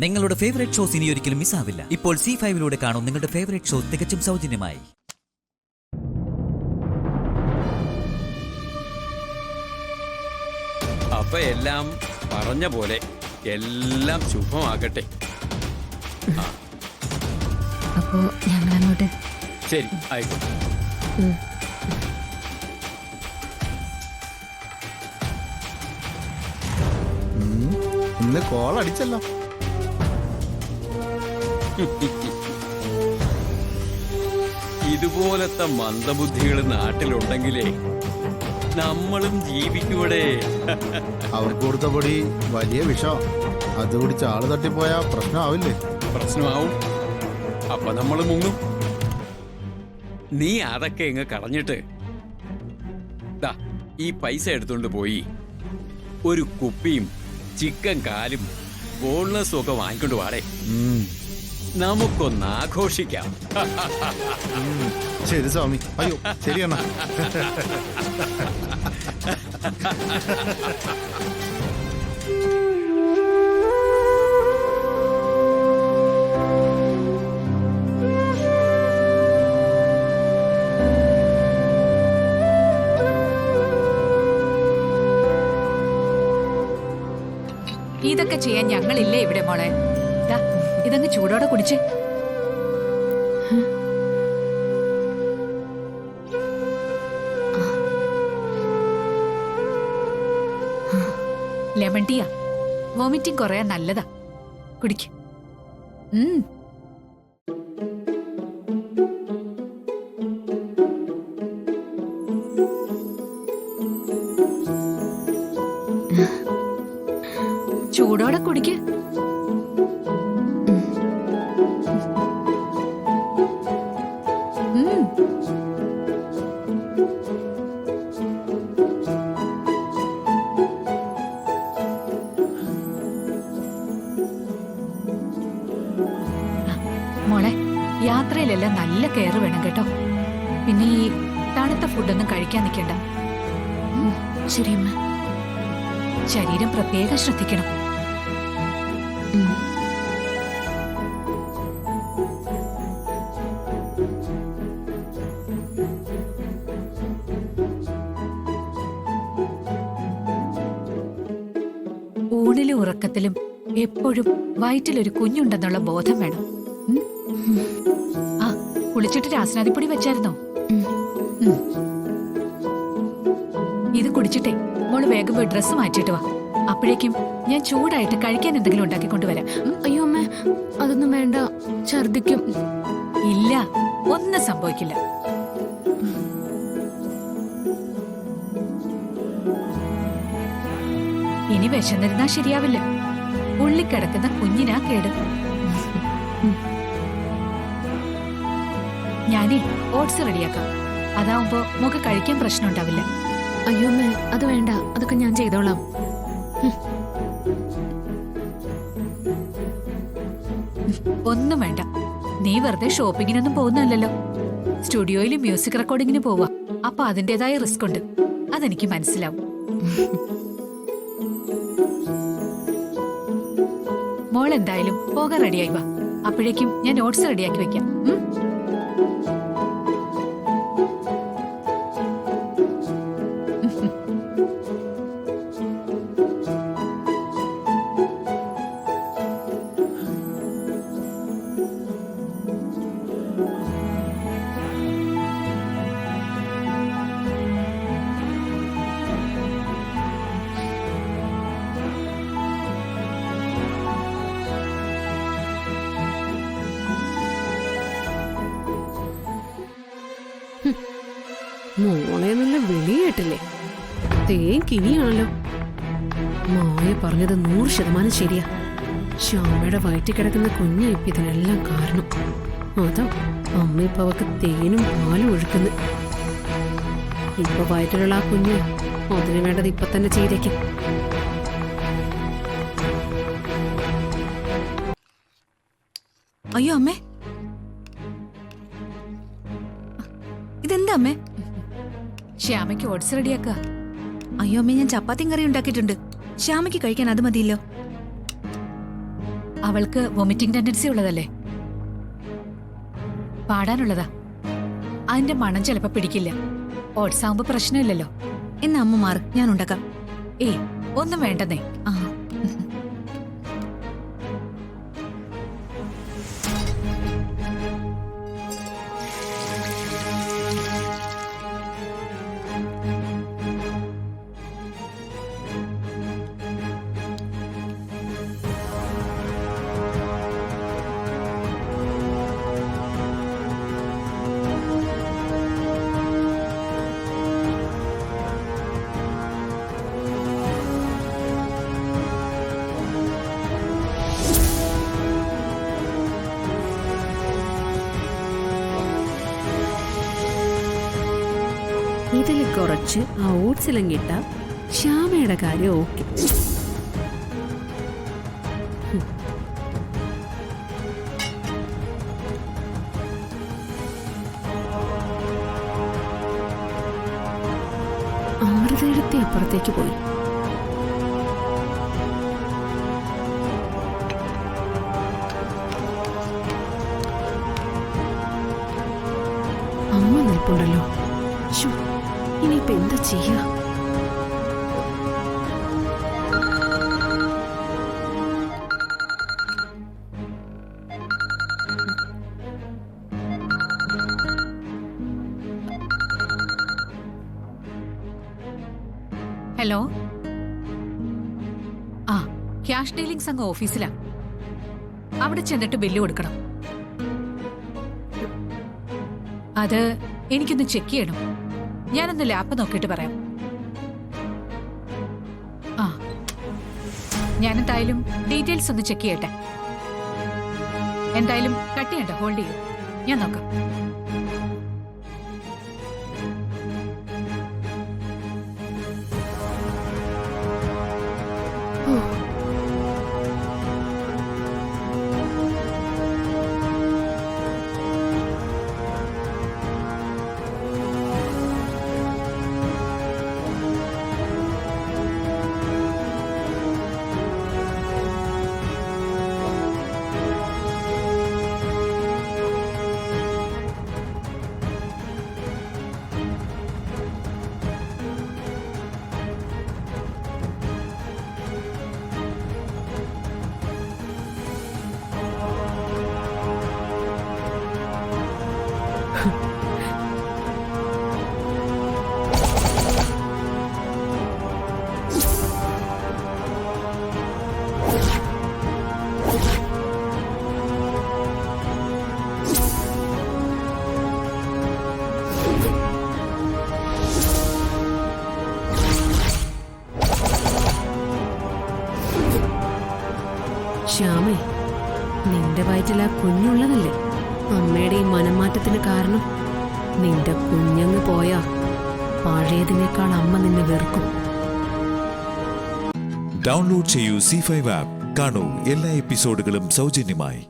നിങ്ങളുടെ favourite shows ഇനി ഒരിക്കലും മിസ്സാവില്ല. ഇപ്പോൾ C5 കാണും നിങ്ങളുടെ ഫേവറേറ്റ് ഷോ തികച്ചും സൗജന്യമായി. അപ്പൊ എല്ലാം പറഞ്ഞ പോലെ എല്ലാം ശുഭമാകട്ടെ. അപ്പോ ഞങ്ങൾ അങ്ങോട്ട്. ശരി, ആയിക്കോട്ടെ. ഇന്ന് കോൾ അടിച്ചല്ലോ. ഇതുപോലത്തെ മന്ദബുദ്ധികൾ നാട്ടിലുണ്ടെങ്കിലേ നമ്മളും ജീവിക്കൂടെ. അവർക്ക് കൊടുത്ത പൊടി വലിയ വിഷം. അത് കുടിച്ച് ആള് തട്ടിപ്പോയാ പ്രശ്നമാവില്ലേ? പ്രശ്നമാവും. അപ്പൊ നമ്മൾ മുങ്ങും. നീ അതൊക്കെ ഇങ്ങ് കളഞ്ഞിട്ട് ദാ ഈ പൈസ എടുത്തോണ്ട് പോയി ഒരു കുപ്പിയും ചിക്കൻ കാലും ബോൺലെസ്സും ഒക്കെ വാങ്ങിക്കൊണ്ട് വാടേ. നമുക്കൊന്ന് ആഘോഷിക്കാം. ശരി സ്വാമി. അയ്യോ ശരിയാണ്. ഇതൊക്കെ ചെയ്യാൻ ഞങ്ങളില്ലേ ഇവിടെ മോളെ. ഇതങ്ങ് ചൂടോടെ കുടിച്ച്. ലെമൺ ടീയാ, വോമിറ്റിംഗ് കുറയാൻ നല്ലതാ. കുടിക്ക്. ചൂടോടെ കുടിക്ക്. മോളെ, യാത്രയിലെല്ലാം നല്ല കെയർ വേണം കേട്ടോ. പിന്നെ ഈ തണുത്ത ഫുഡൊന്നും കഴിക്കാൻ നിൽക്കണ്ട. ശരിയമ്മ. ശരീരം പ്രത്യേകം ശ്രദ്ധിക്കണം. ഊണിലും ഉറക്കത്തിലും എപ്പോഴും വയറ്റിലൊരു കുഞ്ഞുണ്ടെന്നുള്ള ബോധം വേണം. ആ, കുളിച്ചിട്ട് രാസനാദിപ്പൊടി വെച്ചായിരുന്നോ? ഇത് കുടിച്ചിട്ടേ മോള് വേഗം പോയി ഡ്രസ്സ് മാറ്റിയിട്ട് വാ. അപ്പോഴേക്കും ഞാൻ ചൂടായിട്ട് കഴിക്കാൻ എന്തെങ്കിലും ഉണ്ടാക്കിക്കൊണ്ടുവരാം. അയ്യോ അമ്മ, അതൊന്നും വേണ്ട, ഛർദിക്കും. ഇല്ല, ഒന്നും സംഭവിക്കില്ല. ഇനി വിശന്നിരുന്നാ ശരിയാവില്ല. ഉള്ളിക്കിടക്കുന്ന കുഞ്ഞിനാ കേട്. ഞാനേ ഓട്സ് റെഡിയാക്കാം. അതാവുമ്പോ മോക്ക് കഴിക്കാൻ പ്രശ്നം ഉണ്ടാവില്ല. അയ്യോ അമ്മ, അത് വേണ്ട, അതൊക്കെ ഞാൻ ചെയ്തോളാം. ഒന്നും വേണ്ട. നീ വെറുതെ ഷോപ്പിങ്ങിനൊന്നും പോകുന്നല്ലോ. സ്റ്റുഡിയോയിൽ മ്യൂസിക് റെക്കോർഡിങ്ങിന് പോവാ. അപ്പൊ അതിന്റേതായ റിസ്ക് ഉണ്ട്. അതെനിക്ക് മനസ്സിലാവും. മോൾ എന്തായാലും പോകാൻ റെഡിയായി വാ. അപ്പോഴേക്കും ഞാൻ നോട്ട്സ് റെഡിയാക്കി വെക്കാം. മോളെ നല്ല വിളി കേട്ടില്ലേ? തേൻ കിനിയാണല്ലോ. മായ പറഞ്ഞത് 100% ശരിയാ. ശ്യാമയുടെ വയറ്റിൽ കിടക്കുന്ന കുഞ്ഞ് ഇതിനെല്ലാം കാരണം. അതാ അമ്മ ഇപ്പൊ അവക്ക് തേനും പാലും ഒഴുക്കുന്നു. ഇപ്പൊ വയറ്റിലുള്ള ആ കുഞ്ഞ് അതിന് വേണ്ടത് ഇപ്പൊ തന്നെ ചെയ്തേക്കും. അയ്യോ അമ്മേ, ഇതെന്താ അമ്മേ? ശ്യാമയ്ക്ക് ഓട്സ് റെഡിയാക്കുക. അയ്യോ അമ്മേ, ഞാൻ ചപ്പാത്തിയും കറി ഉണ്ടാക്കിയിട്ടുണ്ട്. ശ്യാമയ്ക്ക് കഴിക്കാൻ അത് മതിയല്ലോ. അവൾക്ക് വൊമിറ്റിംഗ് ടെൻഡൻസി ഉള്ളതല്ലേ, പാടാനുള്ളതാ. അതിന്റെ മണം ചിലപ്പോ പിടിക്കില്ല. ഓട്സ് ആവുമ്പോ പ്രശ്നമില്ലല്ലോ. എന്നാ അമ്മ മാറ്, ഞാൻ ഉണ്ടാക്കാം. ഏയ് ഒന്നും വേണ്ടെന്നേ. ആ ഇതിൽ കുറച്ച് ആ ഓട്സിലും കിട്ട ശ്യാമയുടെ കാര്യം ഓക്കെ. അമൃതയുടെ അപ്പുറത്തേക്ക് പോയി. അമ്മ നിൽപ്പുണ്ടല്ലോ. ശ്ശോ, ഇനിയിപ്പോ എന്താ ചെയ്യാ? ഹലോ, ആ ക്യാഷ് ഡീലിംഗ് സംഘം ഓഫീസിലാ. അവിടെ ചെന്നിട്ട് ബില്ല് കൊടുക്കണം. അത് എനിക്കൊന്ന് ചെക്ക് ചെയ്യണം. ഞാനൊന്ന് ലാപ്പ് നോക്കിയിട്ട് പറയാം. ആ ഞാനെന്തായാലും ഡീറ്റെയിൽസ് ഒന്ന് ചെക്ക് ചെയ്യട്ടെ. എന്തായാലും കട്ട് ചെയ്യണ്ട, ഹോൾഡ് ചെയ്യൂ, ഞാൻ നോക്കാം. ശ്യാമേ, നിന്റെ വയറ്റിൽ ആ കുഞ്ഞുള്ളതല്ലേ അമ്മയുടെ ഈ മനംമാറ്റത്തിന് കാരണം? നിന്റെ കുഞ്ഞങ്ങ് പോയാ പഴയതിനേക്കാൾ അമ്മ നിന്നെ വെറുക്കും. ഡൗൺലോഡ് ചെയ്യൂ C5 ആപ്പ്. കാണൂ എല്ലാ എപ്പിസോഡുകളും സൗജന്യമായി.